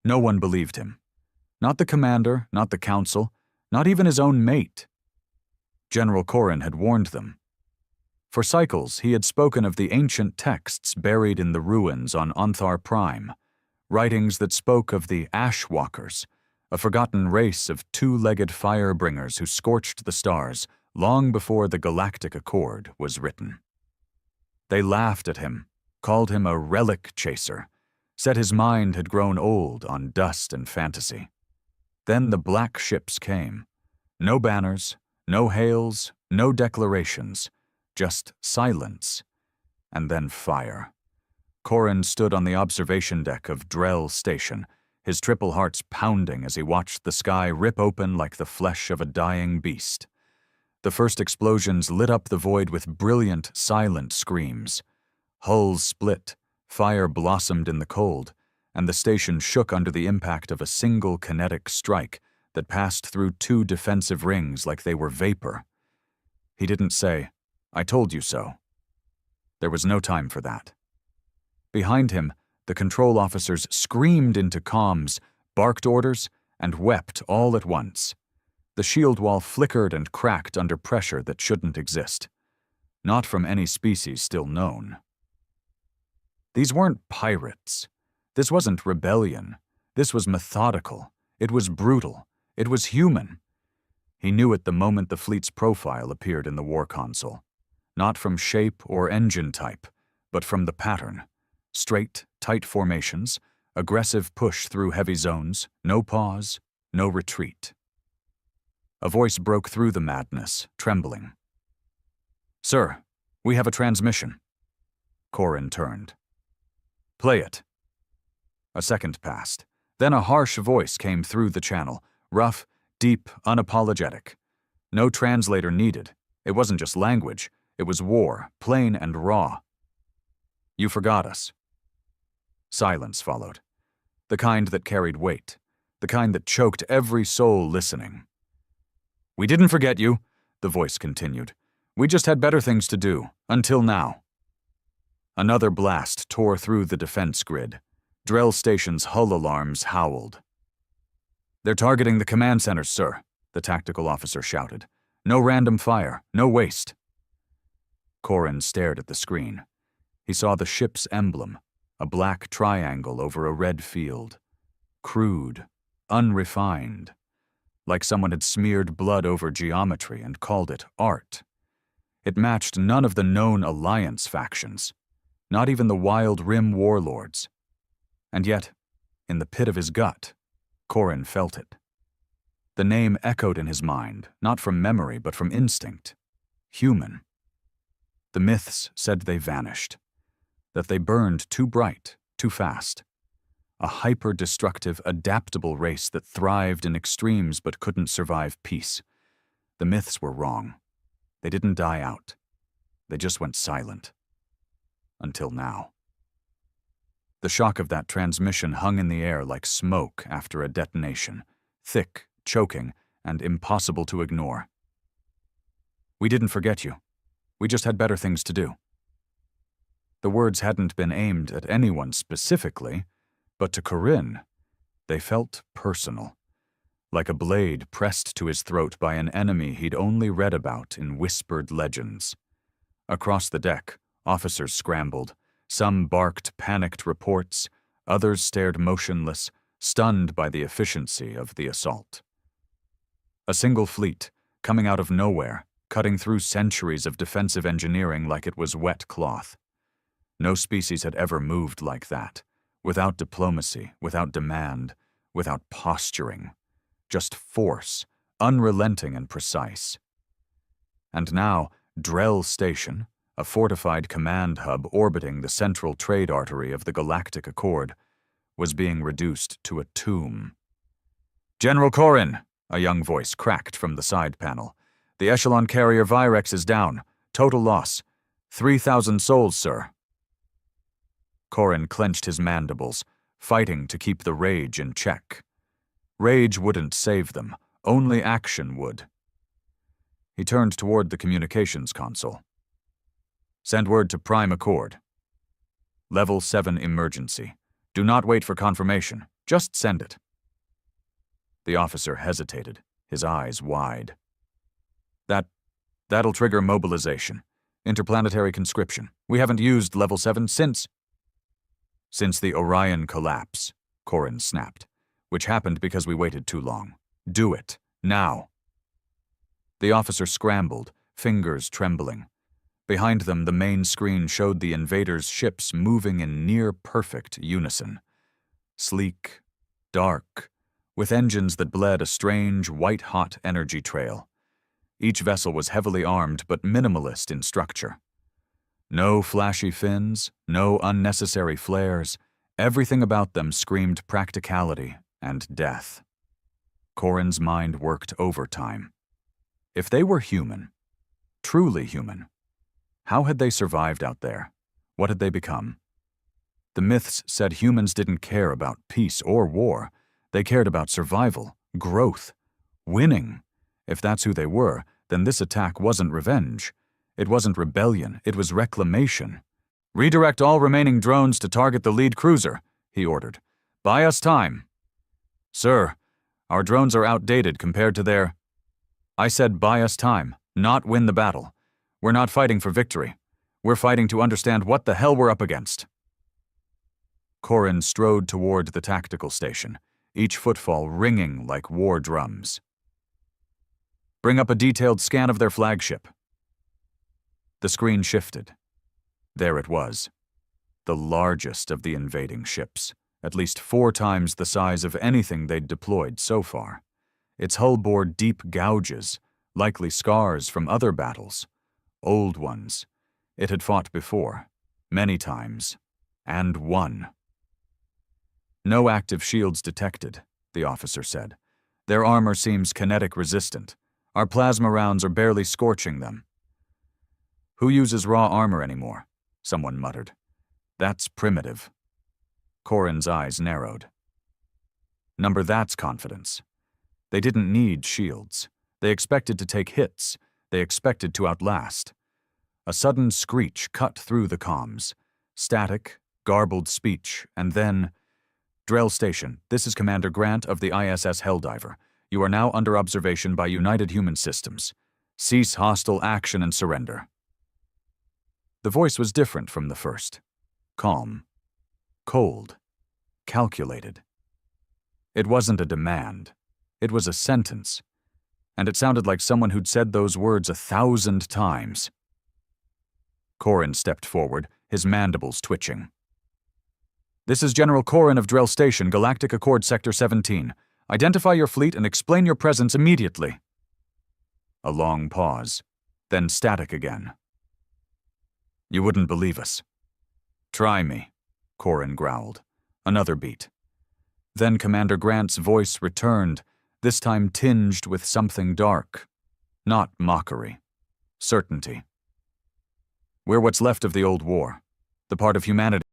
No one believed him. Not the commander, not the council, not even his own mate. General Corrin had warned them. For cycles, he had spoken of the ancient texts buried in the ruins on Onthar Prime, writings that spoke of the Ashwalkers, a forgotten race of two-legged fire-bringers who scorched the stars long before the Galactic Accord was written. They laughed at him, called him a relic chaser, said his mind had grown old on dust and fantasy. Then the black ships came. No banners, no hails, no declarations, just silence, and then fire. Corrin stood on the observation deck of Drell Station, his triple hearts pounding as he watched the sky rip open like the flesh of a dying beast. The first explosions lit up the void with brilliant, silent screams. Hulls split, fire blossomed in the cold, and the station shook under the impact of a single kinetic strike that passed through two defensive rings like they were vapor. He didn't say, "I told you so." There was no time for that. Behind him, the control officers screamed into comms, barked orders, and wept all at once. The shield wall flickered and cracked under pressure that shouldn't exist. Not from any species still known. These weren't pirates. This wasn't rebellion. This was methodical. It was brutal. It was human. He knew it the moment the fleet's profile appeared in the war console. Not from shape or engine type, but from the pattern. Straight, tight formations, aggressive push through heavy zones, no pause, no retreat. A voice broke through the madness, trembling. "Sir, we have a transmission." Corrin turned. "Play it." A second passed. Then a harsh voice came through the channel, rough, deep, unapologetic. No translator needed. It wasn't just language. It was war, plain and raw. "You forgot us." Silence followed. The kind that carried weight. The kind that choked every soul listening. "We didn't forget you," the voice continued. "We just had better things to do, until now." Another blast tore through the defense grid. Drell Station's hull alarms howled. "They're targeting the command centers, sir," the tactical officer shouted. "No random fire, no waste." Corrin stared at the screen. He saw the ship's emblem, a black triangle over a red field. Crude, unrefined, like someone had smeared blood over geometry and called it art. It matched none of the known Alliance factions, not even the Wild Rim warlords. And yet, in the pit of his gut, Corrin felt it. The name echoed in his mind, not from memory but from instinct. Human. The myths said they vanished, that they burned too bright, too fast. A hyper-destructive, adaptable race that thrived in extremes but couldn't survive peace. The myths were wrong. They didn't die out. They just went silent. Until now. The shock of that transmission hung in the air like smoke after a detonation, thick, choking, and impossible to ignore. "We didn't forget you. We just had better things to do." The words hadn't been aimed at anyone specifically, but to Corrin, they felt personal, like a blade pressed to his throat by an enemy he'd only read about in whispered legends. Across the deck, officers scrambled. Some barked panicked reports, others stared motionless, stunned by the efficiency of the assault. A single fleet, coming out of nowhere, cutting through centuries of defensive engineering like it was wet cloth. No species had ever moved like that, without diplomacy, without demand, without posturing. Just force, unrelenting and precise. And now, Drell Station, a fortified command hub orbiting the central trade artery of the Galactic Accord, was being reduced to a tomb. "General Corrin," a young voice cracked from the side panel. "The echelon carrier Virex is down. Total loss. 3,000 souls, sir." Corrin clenched his mandibles, fighting to keep the rage in check. Rage wouldn't save them. Only action would. He turned toward the communications console. "Send word to Prime Accord. Level 7 emergency. Do not wait for confirmation. Just send it." The officer hesitated, his eyes wide. That'll trigger mobilization. Interplanetary conscription. We haven't used level 7 since the Orion collapse, Corin snapped, which happened because we waited too long. Do it, now. The officer scrambled, fingers trembling. Behind them, the main screen showed the invaders' ships moving in near-perfect unison. Sleek, dark, with engines that bled a strange, white-hot energy trail. Each vessel was heavily armed but minimalist in structure. No flashy fins, no unnecessary flares. Everything about them screamed practicality and death. Corin's mind worked overtime. If they were human, truly human, how had they survived out there? What had they become? The myths said humans didn't care about peace or war. They cared about survival, growth, winning. If that's who they were, then this attack wasn't revenge. It wasn't rebellion, it was reclamation. "Redirect all remaining drones to target the lead cruiser," he ordered. "Buy us time." "Sir, our drones are outdated compared to their—" "I said buy us time, not win the battle. We're not fighting for victory. We're fighting to understand what the hell we're up against." Corin strode toward the tactical station, each footfall ringing like war drums. "Bring up a detailed scan of their flagship." The screen shifted. There it was. The largest of the invading ships, at least 4 times the size of anything they'd deployed so far. Its hull bore deep gouges, likely scars from other battles. Old ones. It had fought before, many times, and won. "No active shields detected," the officer said. "Their armor seems kinetic resistant. Our plasma rounds are barely scorching them." "Who uses raw armor anymore?" someone muttered. "That's primitive." Corin's eyes narrowed. That's confidence. They didn't need shields. They expected to take hits. They expected to outlast. A sudden screech cut through the comms. Static, garbled speech, and then, "Drell Station, this is Commander Grant of the ISS Helldiver. You are now under observation by United Human Systems. Cease hostile action and surrender." The voice was different from the first. Calm. Cold. Calculated. It wasn't a demand. It was a sentence. And it sounded like someone who'd said those words 1,000 times. Corin stepped forward, his mandibles twitching. "This is General Corin of Drell Station, Galactic Accord Sector 17. Identify your fleet and explain your presence immediately." A long pause, then static again. "You wouldn't believe us." "Try me," Corin growled. Another beat. Then Commander Grant's voice returned, this time tinged with something dark. Not mockery. Certainty. "We're what's left of the old war. The part of humanity